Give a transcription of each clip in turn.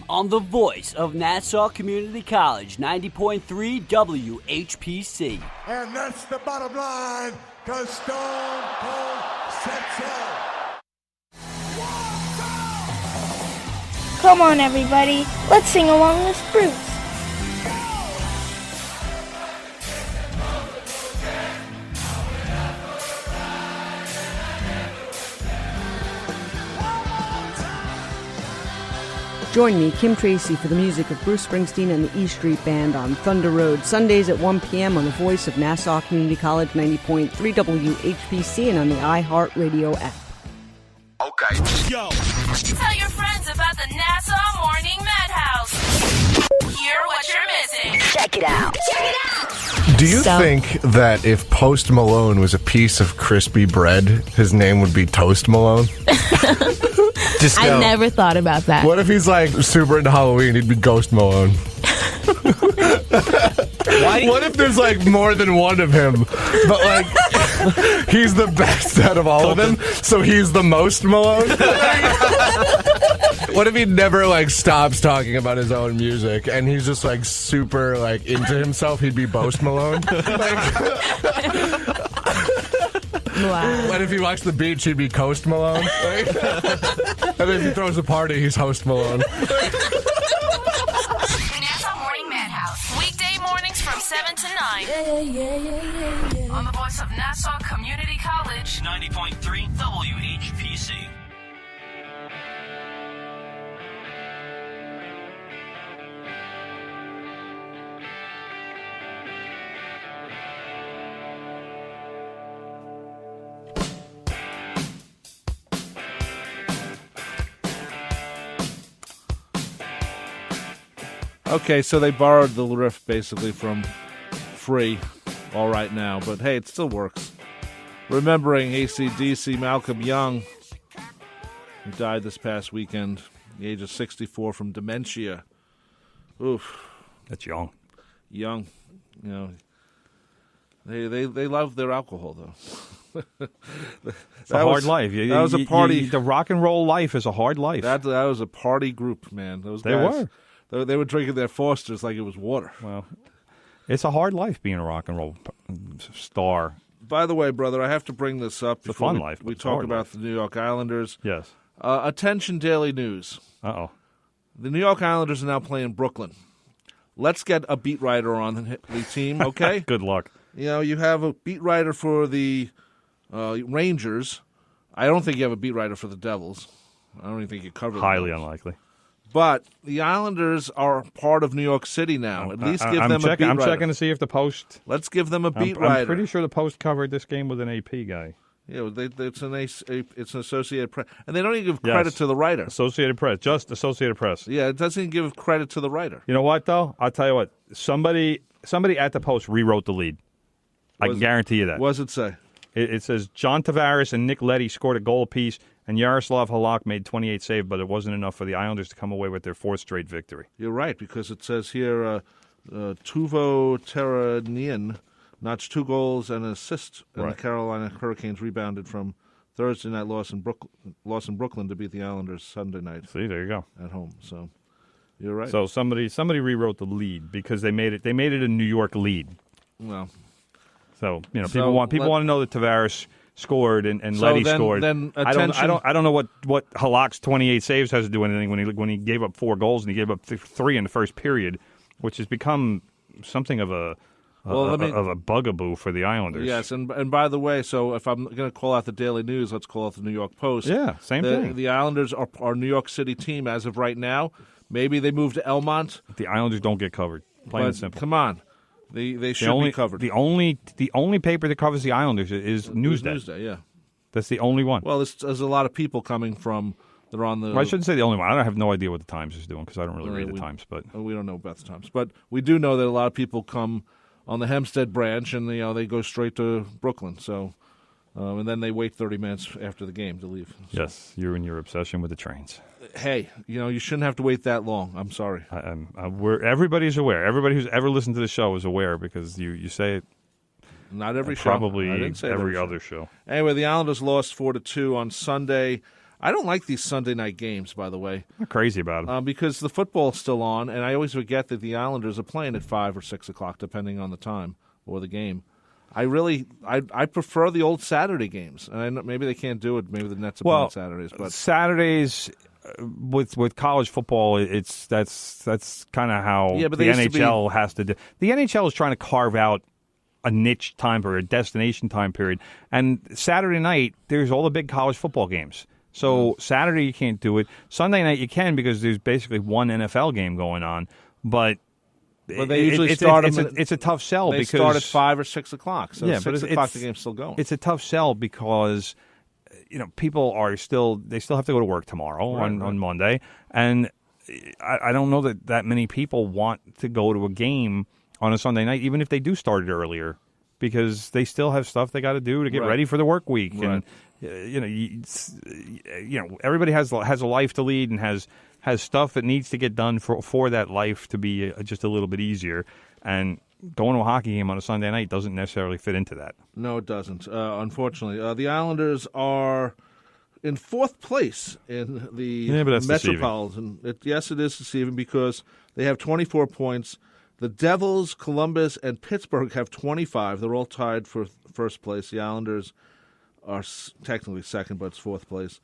On the voice of Nassau Community College, 90.3 WHPC. And that's the bottom line, because Stone Cold said so. Come on, everybody. Let's sing along with Bruce. Join me, Kim Tracy, for the music of Bruce Springsteen and the E Street Band on Thunder Road, Sundays at 1 p.m. on the voice of Nassau Community College 90.3 WHPC and on the iHeartRadio app. Okay. Yo. Tell your friends about the Nassau Morning Madhouse. Hear what you're missing. Check it out. Check it out. Do you think that if Post Malone was a piece of crispy bread, his name would be Toast Malone? I never thought about that. What if he's like super into Halloween? He'd be Ghost Malone. What if there's like more than one of him, but like he's the best out of all of them, so he's the most Malone? What if he never like stops talking about his own music and he's just like super like into himself? He'd be Boast Malone. Wow. What if he walks the beach? He'd be Coast Malone. And if he throws a party, he's Host Malone. Nassau Morning Madhouse. Weekday mornings from 7 to 9. On the voice of Nassau Community College. 90.3 WHPC. Okay, so they borrowed the riff basically from Free, All Right Now, but hey, it still works. Remembering AC/DC Malcolm Young, who died this past weekend, at the age of 64 from dementia. Oof. That's young. Young. You know, they love their alcohol, though. It's a hard life. That was a party. The rock and roll life is a hard life. That was a party group, man. Those They guys, were. They were drinking their Fosters like it was water. Well, it's a hard life being a rock and roll star. By the way, brother, I have to bring this up. It's a fun life. We It's a talk hard about life. the New York Islanders. Yes. Attention, Daily News. Uh-oh. The New York Islanders are now playing Brooklyn. Let's get a beat writer on the team, okay? Good luck. You know, you have a beat writer for the Rangers. I don't think you have a beat writer for the Devils. I don't even think you cover them. Highly unlikely. But the Islanders are part of New York City now. At least give them a beat writer. I'm checking to see if the Post... Let's give them a beat writer. I'm pretty sure the Post covered this game with an AP guy. Yeah, it's an Associated Press. And they don't even give credit to the writer. Associated Press. Just Associated Press. Yeah, it doesn't give credit to the writer. You know what, though? I'll tell you what. Somebody at the Post rewrote the lead. I can guarantee you that. What does it say? It says John Tavares and Nick Leddy scored a goal apiece, and Yaroslav Halak made 28 saves, but it wasn't enough for the Islanders to come away with their fourth straight victory. You're right, because it says here Tuvo Terranian notched 2 goals and an assist, and the Carolina Hurricanes rebounded from Thursday night loss in Brooklyn to beat the Islanders Sunday night. See, there you go. At home, so you're right. So somebody rewrote the lead because they made it a New York lead. Well, so people want to know that Tavares scored and Leddy scored. Then I don't know what Halak's 28 saves has to do with anything when he gave up 4 goals and he gave up 3 in the first period, which has become something of a bugaboo for the Islanders. Yes, and by the way, so if I'm going to call out the Daily News, let's call out the New York Post. Yeah, same thing. The Islanders are our New York City team as of right now. Maybe they move to Elmont. The Islanders don't get covered. Plain and simple. Come on. They should be covered. The only paper that covers the Islanders is Newsday. Newsday, yeah. That's the only one. Well, there's a lot of people coming from. They're on the. Well, I shouldn't say the only one. I have no idea what the Times is doing because I don't really read the Times. But we don't know about the Times, but we do know that a lot of people come on the Hempstead branch, and they go straight to Brooklyn. So, and then they wait 30 minutes after the game to leave. So. Yes, you and your obsession with the trains. Hey, you shouldn't have to wait that long. I'm sorry. Everybody's aware. Everybody who's ever listened to the show is aware because you say it. Not every show. Probably I didn't say every other show. Anyway, the Islanders lost 4-2 on Sunday. I don't like these Sunday night games, by the way. I'm crazy about it. Because the football's still on, and I always forget that the Islanders are playing at 5 or 6 o'clock, depending on the time or the game. I prefer the old Saturday games, and I know maybe they can't do it. Maybe the Nets are playing Saturdays, but Saturdays with college football, that's kind of how but the NHL has to do. The NHL is trying to carve out a niche time period, a destination time period, and Saturday night there's all the big college football games. So Saturday you can't do it. Sunday night you can because there's basically one NFL game going on, but. Well, they usually start them. It's a tough sell because they start at 5 or 6 o'clock. So yeah, 6 o'clock the game's still going. It's a tough sell because people are still have to go to work tomorrow on Monday, and I don't know that many people want to go to a game on a Sunday night, even if they do start it earlier, because they still have stuff they got to do to get ready for the work week, and everybody has a life to lead and has stuff that needs to get done for that life to be just a little bit easier. And going to a hockey game on a Sunday night doesn't necessarily fit into that. No, it doesn't, unfortunately. The Islanders are in 4th place in the Metropolitan. Yes, it is deceiving because they have 24 points. The Devils, Columbus, and Pittsburgh have 25. They're all tied for first place. The Islanders are technically second, but it's 4th place.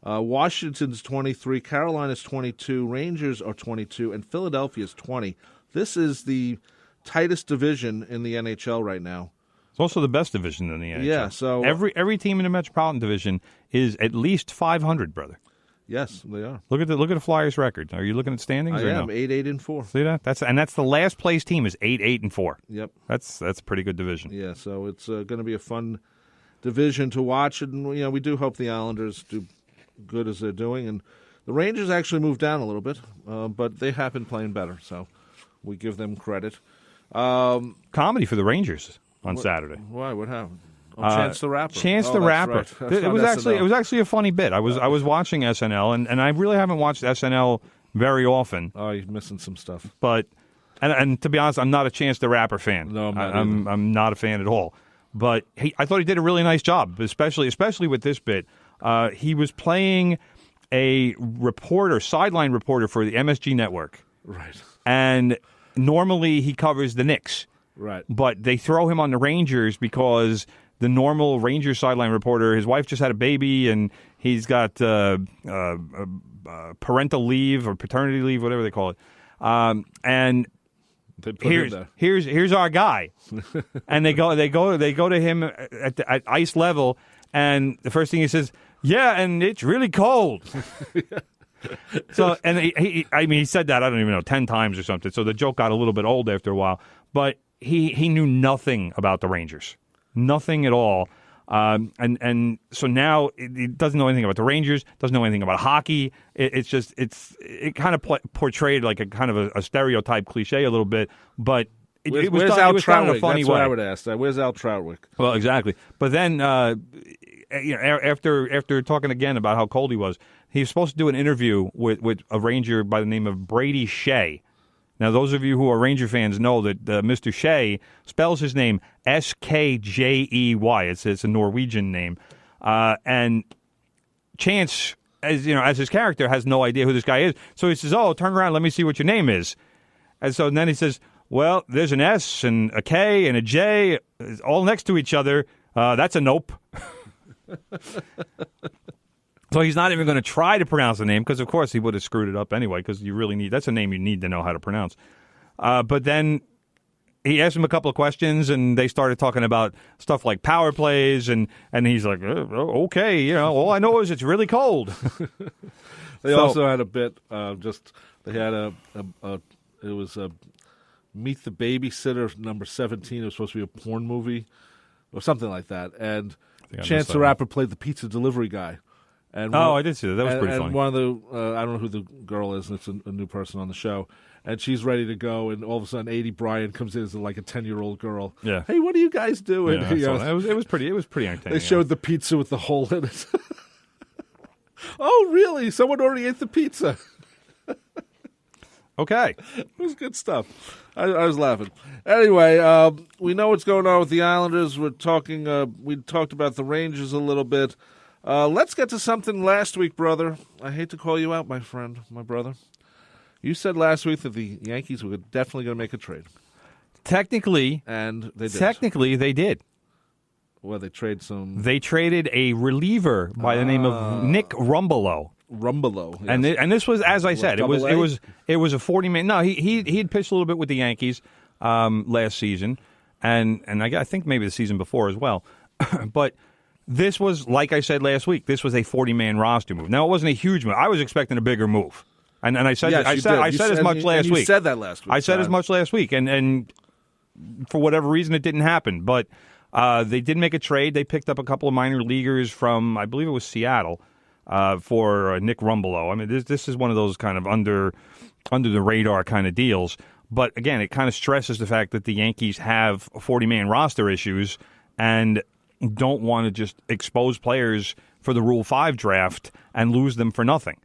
Washington's 23, Carolina's 22, Rangers are 22, and Philadelphia's 20. This is the tightest division in the NHL right now. It's also the best division in the NHL. Yeah, so every team in the Metropolitan Division is at least 500, brother. Yes, they are. Look at the Flyers' record. Are you looking at standings? I am 8-8-4. See that? That's the last place team is 8-8-4. Yep, that's a pretty good division. Yeah, so it's going to be a fun division to watch, and we do hope the Islanders do good as they're doing, and the Rangers actually moved down a little bit, but they have been playing better, so we give them credit. Comedy for the Rangers on Saturday. Why? What happened? Chance the Rapper. Chance the Rapper. Right. It was actually a funny bit. I was watching SNL, and I really haven't watched SNL very often. Oh, you're missing some stuff. But and to be honest, I'm not a Chance the Rapper fan. No, I'm not a fan at all. But I thought he did a really nice job, especially with this bit. He was playing a sideline reporter for the MSG network. Right. And normally he covers the Knicks. Right. But they throw him on the Rangers because the normal Rangers sideline reporter, his wife just had a baby, and he's got parental leave or paternity leave, whatever they call it. And here's our guy. And they go to him at ice level, and the first thing he says, "Yeah, and it's really cold." So, and he said that, I don't even know, 10 times or something. So the joke got a little bit old after a while. But he knew nothing about the Rangers, nothing at all. And so now he doesn't know anything about the Rangers, doesn't know anything about hockey. It kind of portrayed like a kind of a stereotype cliche a little bit, but it was done in a funny way. That's what I would ask. Where's Al Troutwick? Well, exactly. But then, after talking again about how cold he was supposed to do an interview with a Ranger by the name of Brady Shea. Now, those of you who are Ranger fans know that Mr. Shea spells his name Skjey. It's a Norwegian name, and Chance, as his character, has no idea who this guy is. So he says, "Oh, turn around, let me see what your name is." And so then he says, "Well, there's an S and a K and a J, all next to each other. That's a nope." So he's not even going to try to pronounce the name because, of course, he would have screwed it up anyway because that's a name you need to know how to pronounce. But then he asked him a couple of questions, and they started talking about stuff like power plays, and he's like, okay, all I know is it's really cold. They also had a bit, they had it was Meet the Babysitter number 17. It was supposed to be a porn movie or something like that. And Chance the Rapper played the pizza delivery guy. And I did see that. That was pretty funny. And one of the, I don't know who the girl is, and it's a new person on the show, and she's ready to go, and all of a sudden, A.D. Bryant comes in as like a 10-year-old girl. Yeah. Hey, what are you guys doing? Yeah, it was pretty entertaining. They showed the pizza with the hole in it. Oh, really? Someone already ate the pizza. Okay. It was good stuff. I was laughing. Anyway, we know what's going on with the Islanders. We talked about the Rangers a little bit. Let's get to something last week, brother. I hate to call you out, my friend, my brother. You said last week that the Yankees were definitely going to make a trade. Technically, and they did. Technically, they did. Well, they traded a reliever by the name of Nick Rumbelow. Yes. And this was, as I said, it was a 40-man. No, he'd pitched a little bit with the Yankees last season, and I think maybe the season before as well. But this was, like I said last week, this was a 40-man roster move. Now, it wasn't a huge move. I was expecting a bigger move. And I said yes, I said as much last week. You said that last week. I said as much last week, and for whatever reason, it didn't happen. But they did make a trade. They picked up a couple of minor leaguers from, I believe it was Seattle, for Nick Rumbelow. I mean, this is one of those kind of under the radar kind of deals. But again, it kind of stresses the fact that the Yankees have 40-man roster issues and don't want to just expose players for the Rule 5 draft and lose them for nothing.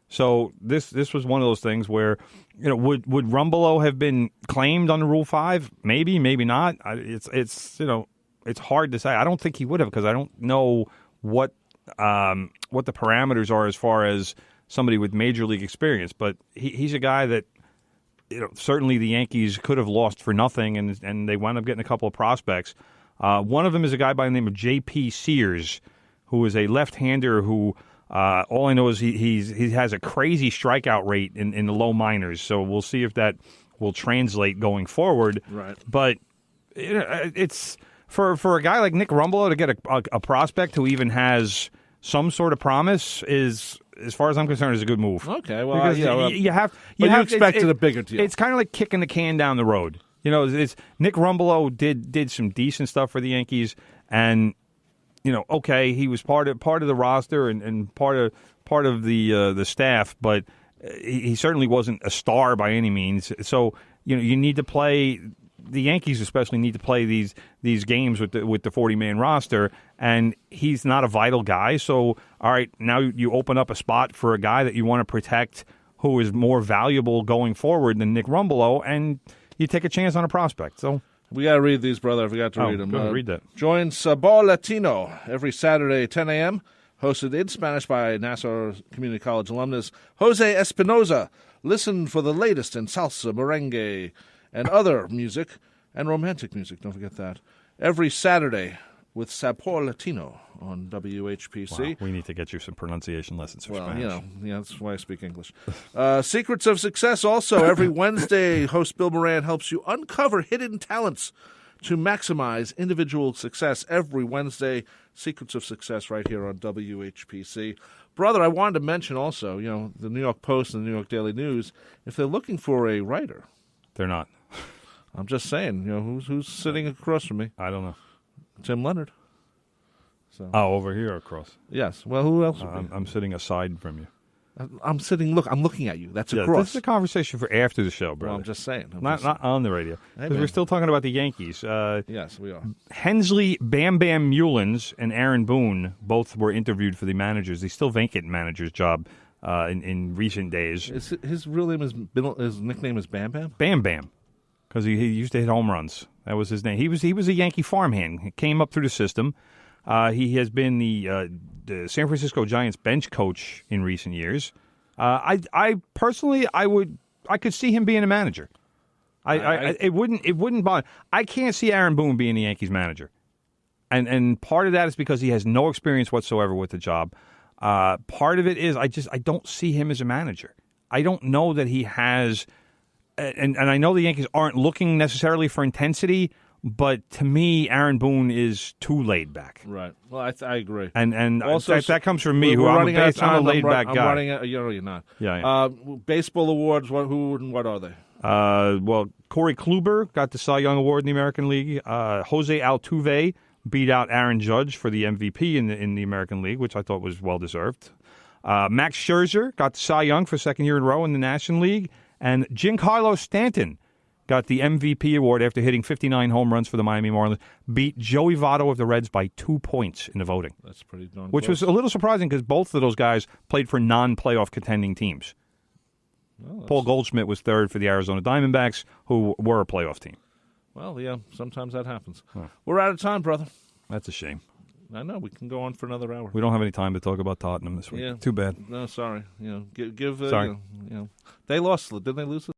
So this was one of those things where, would Rumbelow have been claimed on the Rule 5? Maybe, maybe not. It's hard to say. I don't think he would have because I don't know what the parameters are as far as somebody with major league experience. But he's a guy that certainly the Yankees could have lost for nothing, and they wound up getting a couple of prospects. One of them is a guy by the name of J.P. Sears, who is a left-hander who. All I know is he has a crazy strikeout rate in the low minors, so we'll see if that will translate going forward. Right. But it's for a guy like Nick Rumbelow to get a prospect who even has some sort of promise is, as far as I'm concerned, is a good move. Okay, well, you expected a bigger deal. It's kind of like kicking the can down the road. It's Nick Rumbelow did some decent stuff for the Yankees, and. Okay, he was part of the roster and part of the staff, but he certainly wasn't a star by any means. So you need to play. The Yankees especially need to play these games with the 40-man roster, and he's not a vital guy. So all right, now you open up a spot for a guy that you want to protect, who is more valuable going forward than Nick Rumbelow, and you take a chance on a prospect. So. We got to read these, brother. I forgot to read them. Read that. Join Sabor Latino every Saturday, 10 a.m., hosted in Spanish by Nassau Community College alumnus Jose Espinoza. Listen for the latest in salsa, merengue, and other music, and romantic music. Don't forget that. Every Saturday with Sabor Latino on WHPC. Wow, we need to get you some pronunciation lessons for Spanish. That's why I speak English. Secrets of Success also. Every Wednesday, host Bill Moran helps you uncover hidden talents to maximize individual success. Every Wednesday, Secrets of Success right here on WHPC. Brother, I wanted to mention also, the New York Post and the New York Daily News, if they're looking for a writer. They're not. I'm just saying, who's sitting across from me? I don't know. Tim Leonard. So. Oh, over here across. Yes. Well, who else? I'm sitting aside from you. I'm looking at you. That's across. This is a conversation for after the show, brother. Well, I'm just saying. Not on the radio. Because we're still talking about the Yankees. Yes, we are. Hensley Bam Bam Mullins and Aaron Boone both were interviewed for the the still vacant manager's job in recent days. His real name his nickname is Bam Bam? Bam Bam. Because he used to hit home runs. That was his name. He was a Yankee farmhand. He came up through the system. He has been the San Francisco Giants bench coach in recent years. I personally, I could see him being a manager. It wouldn't bother. I can't see Aaron Boone being the Yankees manager, and part of that is because he has no experience whatsoever with the job. Part of it is I don't see him as a manager. I don't know that he has. And I know the Yankees aren't looking necessarily for intensity, but to me, Aaron Boone is too laid back. Right. Well, I agree. And also, that comes from me, who I'm a laid back guy. You're not. Yeah. Baseball awards. What are they? Well, Corey Kluber got the Cy Young Award in the American League. Jose Altuve beat out Aaron Judge for the MVP in the American League, which I thought was well deserved. Max Scherzer got the Cy Young for second year in a row in the National League. And Giancarlo Stanton got the MVP award after hitting 59 home runs for the Miami Marlins, beat Joey Votto of the Reds by 2 points in the voting. That's pretty darn Which close. was a little surprising because both of those guys played for non-playoff contending teams. Well, Paul Goldschmidt was third for the Arizona Diamondbacks, who were a playoff team. Well, yeah, sometimes that happens. We're out of time, brother. That's a shame. I know. We can go on for another hour. We don't have any time to talk about Tottenham this week. Yeah. Too bad. No, sorry. Give sorry. They lost. Didn't they lose?